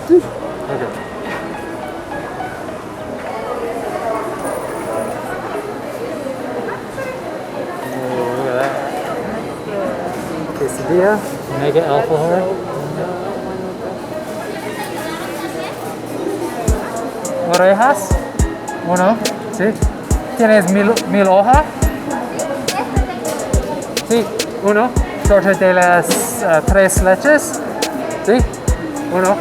Okay. Oh, look at that. Quesadilla, mega alfajor. Orejas. Uno. Sí. ¿Tienes milhoja? Sí. Uno. Torta de las tres leches. Sí. Uno.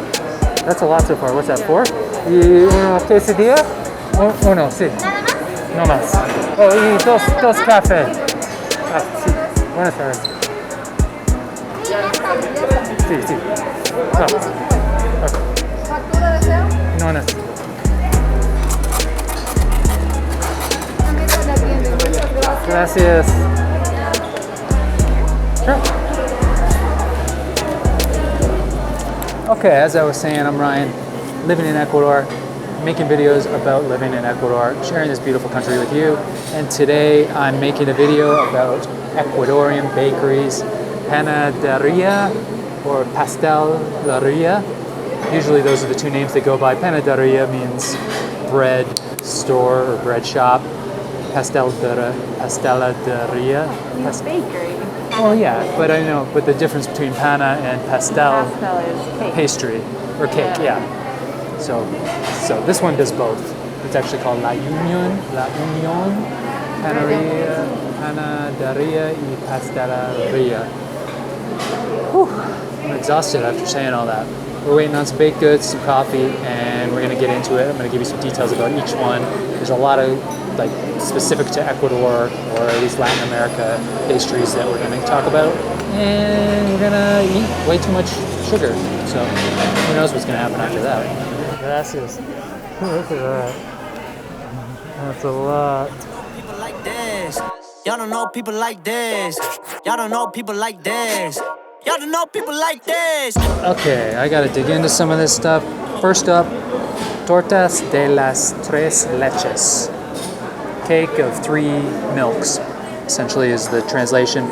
That's a lot so far. What's that, 4? Y uno quesadilla. Uno, sí. No más. Oh, y dos café. Ah, sí. Buenas tardes. Sí, sí. No. Okay. ¿Factura deseo? No necesito. También se le atiende. Muchas gracias. Gracias. Sure. Okay, as I was saying, I'm Ryan, living in Ecuador, making videos about living in Ecuador, sharing this beautiful country with you. And today I'm making a video about Ecuadorian bakeries, panaderia or pasteleria. Usually those are the two names they go by. Panaderia means bread store or bread shop. Pasteleria. Bakery. Well, yeah, but I know, but the difference between pana and pastel is cake. pastry or cake, yeah. So this one does both. It's actually called La Union, panaderia y pasteleria. Whew, I'm exhausted after saying all that. We're waiting on some baked goods, some coffee, and we're gonna get into it. I'm gonna give you some details about each one. There's a lot of like specific to Ecuador or at least Latin America pastries that we're gonna talk about, and we're gonna eat way too much sugar. So who knows what's gonna happen after that? Gracias. Look at that. That's a lot. People like this. Y'all don't know people like this. Y'all don't know people like this. Y'all don't know people like this. Okay, I gotta dig into some of this stuff. First up, tortas de las tres leches. Cake of 3 milks, essentially is the translation.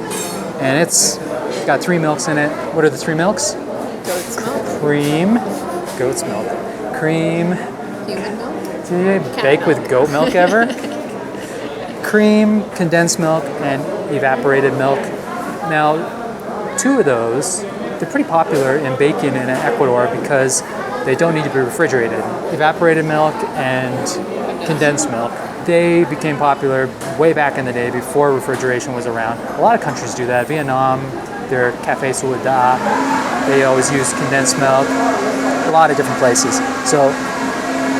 And it's got 3 milks in it. What are the 3 milks? Goat's milk. Cream, goat's milk. Cream. Human milk. Do you bake with goat milk ever? Cream, condensed milk, and evaporated milk. Now, 2 of those, they're pretty popular in baking in Ecuador because they don't need to be refrigerated. Evaporated milk and condensed milk. They became popular way back in the day before refrigeration was around. A lot of countries do that. Vietnam, their Café Soledad, they always use condensed milk. A lot of different places. So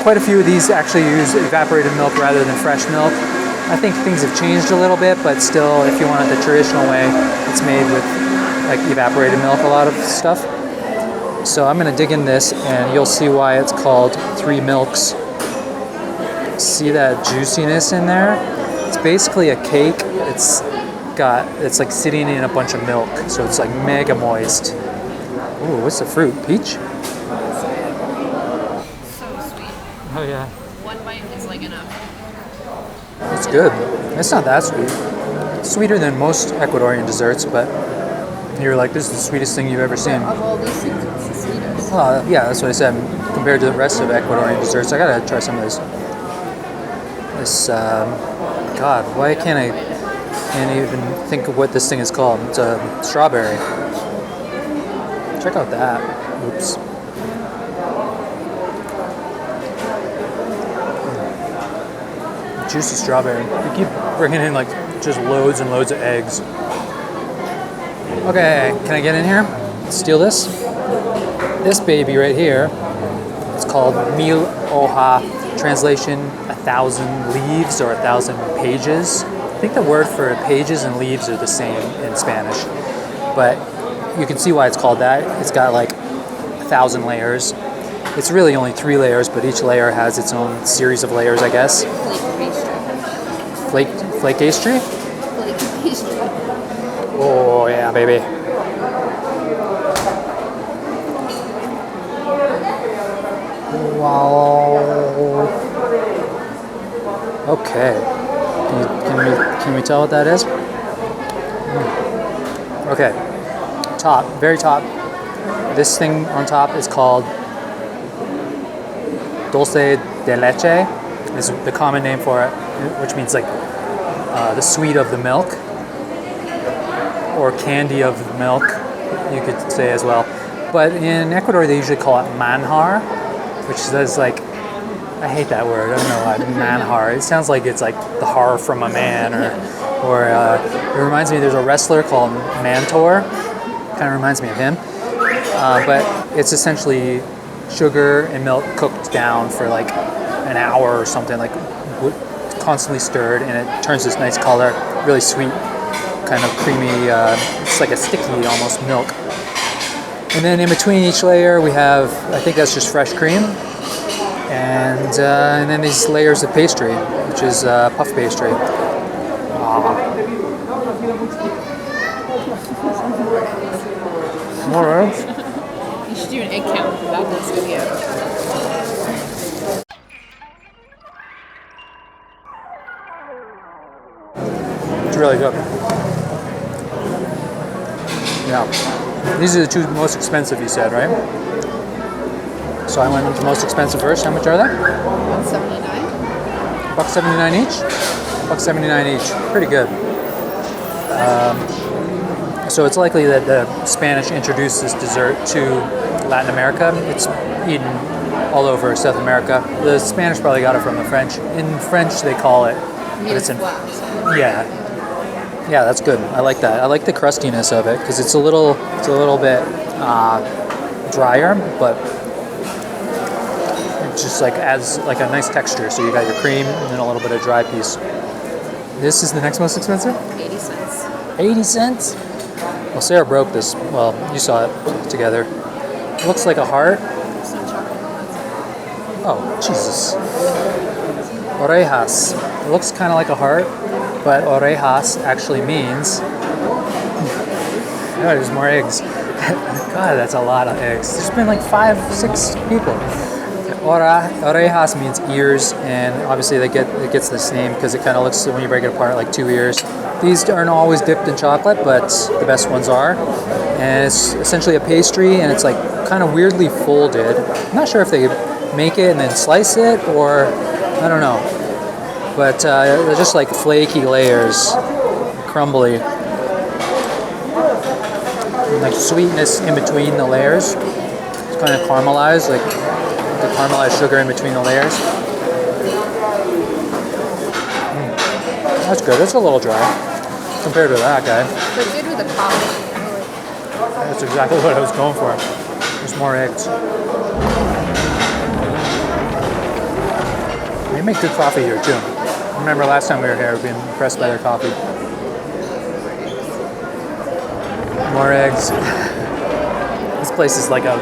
quite a few of these actually use evaporated milk rather than fresh milk. I think things have changed a little bit, but still, if you want it the traditional way, it's made with like evaporated milk, a lot of stuff. So I'm gonna dig in this and you'll see why it's called 3 milks. See that juiciness in there? It's basically a cake. It's like sitting in a bunch of milk, so it's like mega moist. Ooh, what's the fruit? Peach? So sweet. Oh yeah. 1 bite is like enough. It's good. It's not that sweet. It's sweeter than most Ecuadorian desserts, but you're like, this is the sweetest thing you've ever seen. Of all these things, it's the sweetest. Well, yeah, that's what I said. Compared to the rest of Ecuadorian desserts, I gotta try some of this. God, why can't I even think of what this thing is called? It's a strawberry. Check out that. Oops. Juicy strawberry. You keep bringing in like just loads and loads of eggs. Okay, can I get in here? Steal this? This baby right here, it's called Milhoja. Translation, 1,000 leaves or 1,000 pages. I think the word for pages and leaves are the same in Spanish, but you can see why it's called that. It's got like 1,000 layers. It's really only 3 layers, but each layer has its own series of layers, I guess. Flake pastry. Flake pastry? Flake pastry. Oh yeah, baby. Wow. Okay. Can we tell what that is? Okay. Top, very top. This thing on top is called dulce de leche is the common name for it, which means like the sweet of the milk, or candy of the milk, you could say as well. But in Ecuador, they usually call it manjar, which says like, I hate that word. I don't know why. Manjar. It sounds like it's like the har from a man, or it reminds me. There's a wrestler called Mantor. Kind of reminds me of him. But it's essentially sugar and milk cooked down for like an hour or something, like constantly stirred, and it turns this nice color. Really sweet, kind of creamy. It's like a sticky almost milk. And then in between each layer, we have, I think that's just fresh cream. And then these layers of pastry, which is puff pastry. More eggs. You should do an egg count for that next video. It's really good. Yeah. These are the two most expensive, you said, right? So I went with the most expensive first. How much are they? $1.79. $1.79 each? $1.79 each. Pretty good. So it's likely that the Spanish introduced this dessert to Latin America. It's eaten all over South America. The Spanish probably got it from the French. In French, they call it. But it's in, yeah, that's good. I like that. I like the crustiness of it because it's a little bit drier, but it just like adds like a nice texture. So you got your cream and then a little bit of dry piece. This is the next most expensive? 80 cents. 80 cents? Well, Sarah broke this. Well, you saw it together. It looks like a heart. Oh, Jesus. Orejas. It looks kind of like a heart, but orejas actually means... Oh, there's more eggs. God, that's a lot of eggs. There's been like 5-6 people. Orejas means ears, and obviously it gets this name because it kind of looks, when you break it apart, like 2 ears. These aren't always dipped in chocolate, but the best ones are. And it's essentially a pastry, and it's like kind of weirdly folded. I'm not sure if they make it and then slice it, or I don't know. But they're just like flaky layers, crumbly. And like sweetness in between the layers. It's kind of caramelized, like the caramelized sugar in between the layers. That's good. It's a little dry compared to that guy. But good with the coffee. That's exactly what I was going for. There's more eggs. They make good coffee here too. I remember last time we were here, being impressed by their coffee. More eggs. This place is like a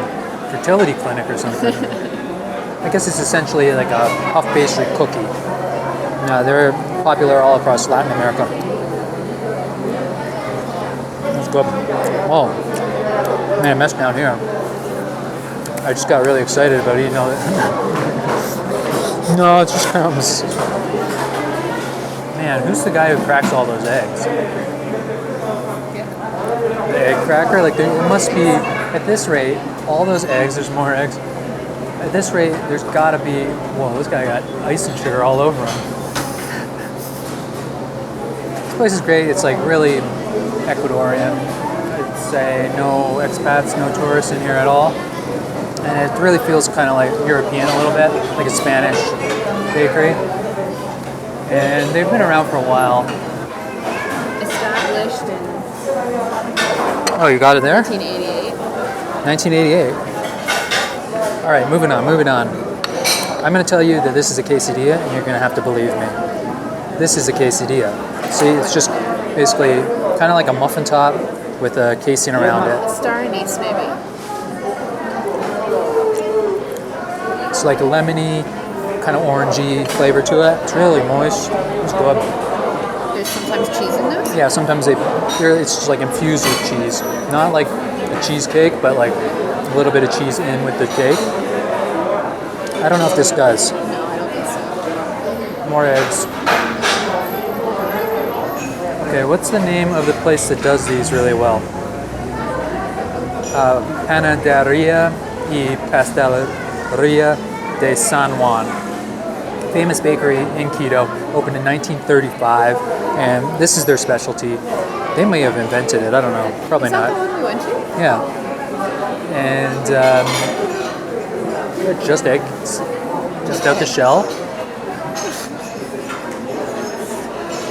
fertility clinic or something. I guess it's essentially like a puff pastry cookie. Yeah, they're popular all across Latin America. Let's go. Whoa. Man, a mess down here. I just got really excited about eating all that. No, it's just crumbs. Man, who's the guy who cracks all those eggs? The egg cracker? Like, there must be, at this rate, all those eggs, there's more eggs. At this rate, there's gotta be, whoa, this guy got ice and sugar all over him. This place is great. It's like really Ecuadorian. I'd say no expats, no tourists in here at all. And it really feels kind of like European a little bit, like a Spanish bakery. And they've been around for a while. Established in Oh, you got it there? 1988. 1988. All right, moving on. I'm going to tell you that this is a quesadilla, and you're going to have to believe me. This is a quesadilla. See, it's just basically kind of like a muffin top with a casing around it. A star anise, maybe. It's like a lemony, kind of orangey flavor to it. It's really moist. It's good. There's sometimes cheese in those. Yeah, sometimes it's just like infused with cheese. Not like a cheesecake, but like a little bit of cheese in with the cake. I don't know if this does. No, I don't think so. More eggs. Okay, what's the name of the place that does these really well? Panaderia y Pasteleria de San Juan. Famous bakery in Quito, opened in 1935, and this is their specialty. They may have invented it, I don't know, probably Is that not. the one we went to? Yeah. And they're just eggs, just out the shell.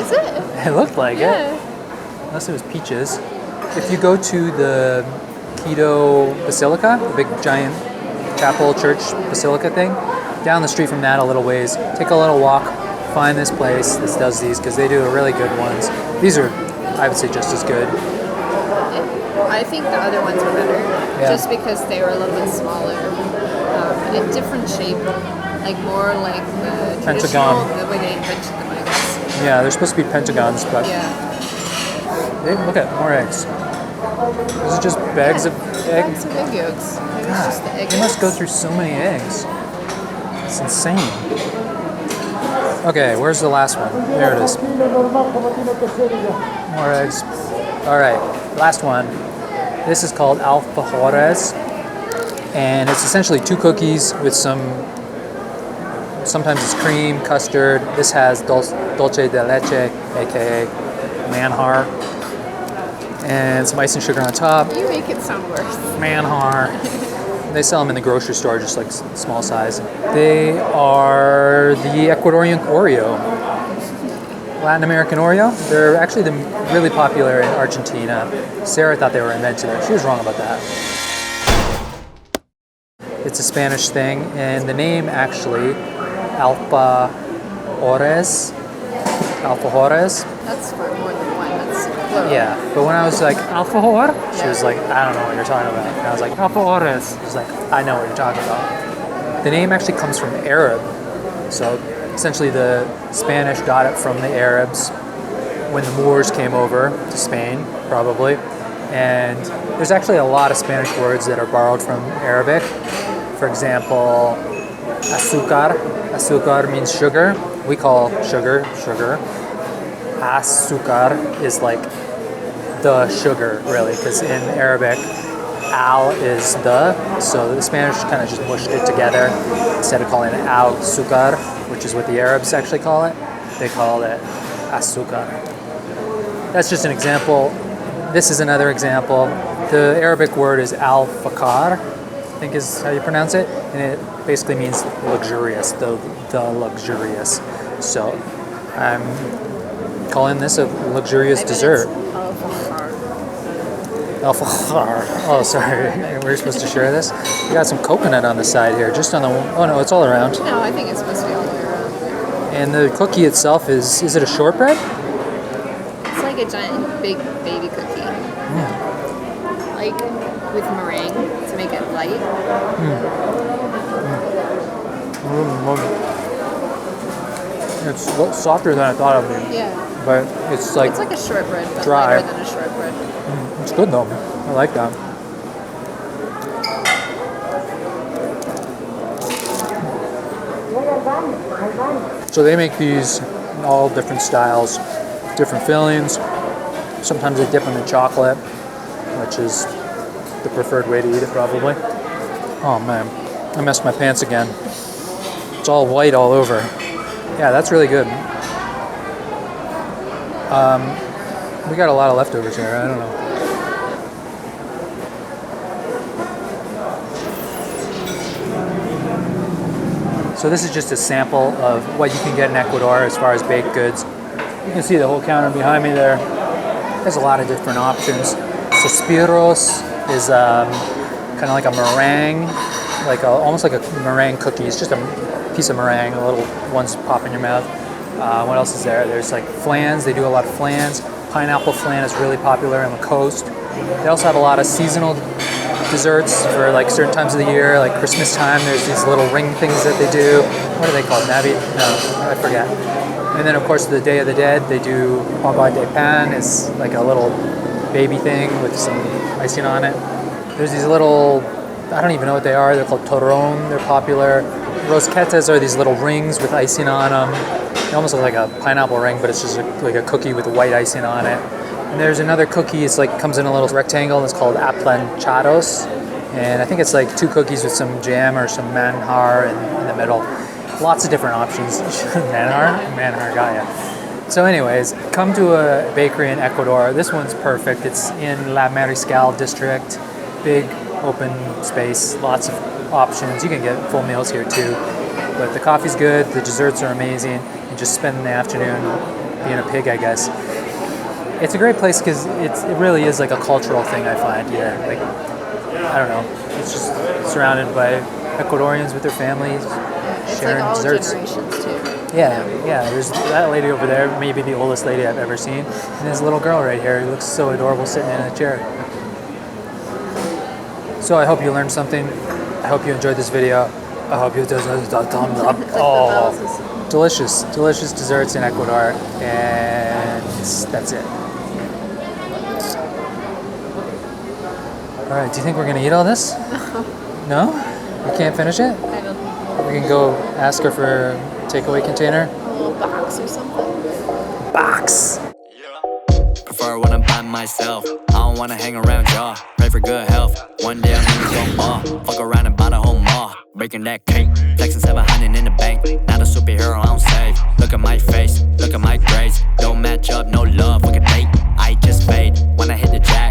Is it? It looked like it, Yeah. unless it was peaches. If you go to the Quito Basilica, the big giant chapel, church, basilica thing, down the street from that a little ways, take a little walk, find this place that does these, because they do really good ones. These are, I would say, just as good. I think the other ones were better, Yeah. just because they were a little bit smaller, in a different shape, like more like the traditional, Pentagon. the way they invented them, I guess. Yeah, they're supposed to be pentagons, but Yeah. hey, look at more eggs. This is just bags of egg. Bags of egg yolks. Maybe it's just the egg They must go yolks. through so many eggs. It's insane. Okay, where's the last one? There it is. More eggs. All right, last one. This is called Alfajores, and it's essentially 2 cookies with sometimes it's cream, custard. This has dulce de leche, aka manjar, and some icing sugar on top. You make it sound worse. Manjar. They sell them in the grocery store, just like small size. They are the Ecuadorian Oreo. Latin American Oreo. They're actually really popular in Argentina. Sarah thought they were invented there. She was wrong about that. It's a Spanish thing, and the name actually, Alfajores. That's for more than one. That's plural. Yeah, but when I was like, Alfajor? She was like, I don't know what you're talking about. And I was like, Alfajores. She was like, I know what you're talking about. The name actually comes from Arab. So essentially the Spanish got it from the Arabs when the Moors came over to Spain, probably. And there's actually a lot of Spanish words that are borrowed from Arabic. For example, azúcar. Azúcar means sugar. We call sugar. Azúcar is like the sugar, really, because in Arabic, al is the, so the Spanish kind of just mushed it together. Instead of calling it azúcar, which is what the Arabs actually call it, they call it azúcar. That's just an example. This is another example. The Arabic word is al-fakar, I think is how you pronounce it, and it basically means luxurious, the luxurious. So I'm calling this a luxurious I bet dessert. it's Alfajor. Alfajor. Oh, sorry. We're supposed to share this. We got some coconut on the side here, just on the. Oh no, it's all around. No, I think it's supposed to be all the way around. And the cookie itself is it a shortbread? It's like a giant, big baby cookie. Like with meringue to make it light. It's softer than I thought it would be, Yeah. but it's like It's like a shortbread, but dry. lighter than a shortbread. it's good though. I like that. So they make these in all different styles, different fillings. Sometimes they dip them in chocolate, which is the preferred way to eat it probably. Oh man, I messed my pants again. It's all white all over. Yeah, that's really good. We got a lot of leftovers here, I don't know. So this is just a sample of what you can get in Ecuador as far as baked goods. You can see the whole counter behind me there. There's a lot of different options. Suspiros is kind of like a meringue, almost like a meringue cookie. It's just a piece of meringue, the little ones pop in your mouth. What else is there? There's like flans. They do a lot of flans. Pineapple flan is really popular on the coast. They also have a lot of seasonal desserts for like certain times of the year, like Christmas time. There's these little ring things that they do. What are they called? Navi? No, I forget. And then of course the Day of the Dead, they do papa de pan. It's like a little baby thing with some icing on it. There's these little, I don't even know what they are. They're called torron. They're popular. Rosquetas are these little rings with icing on them. They almost look like a pineapple ring, but it's just like a cookie with white icing on it. And there's another cookie. It's like comes in a little rectangle. And it's called aplanchados. And I think it's like 2 cookies with some jam or some manjar in the middle. Lots of different options. Manjar got ya. So anyways, come to a bakery in Ecuador. This one's perfect. It's in La Mariscal district. Big open space, lots of options. You can get full meals here too. But the coffee's good, the desserts are amazing. You just spend the afternoon being a pig, I guess. It's a great place because it really is like a cultural thing, I find here. Like, I don't know, it's just surrounded by Ecuadorians with their families, It's sharing like all desserts. generations too. Yeah. There's that lady over there, maybe the oldest lady I've ever seen, and this little girl right here who looks so adorable sitting in a chair. So I hope you learned something. I hope you enjoyed this video. I hope you thumbs up. Oh, delicious desserts in Ecuador, and that's it. All right, do you think we're gonna eat all this? No? We can't finish it? I don't know. We can go ask her for a takeaway container. A little box or something. Box. Prefer when I'm by myself. I don't wanna hang around y'all. Pray for good health. One day I'm gonna go ball. Fuck around and buy the whole mall. Breaking that cake. Flexing 700 in the bank. Not a superhero, I don't save. Look at my face. Look at my grades. Don't match up, no love. Look at date. I just fade when I hit the jack.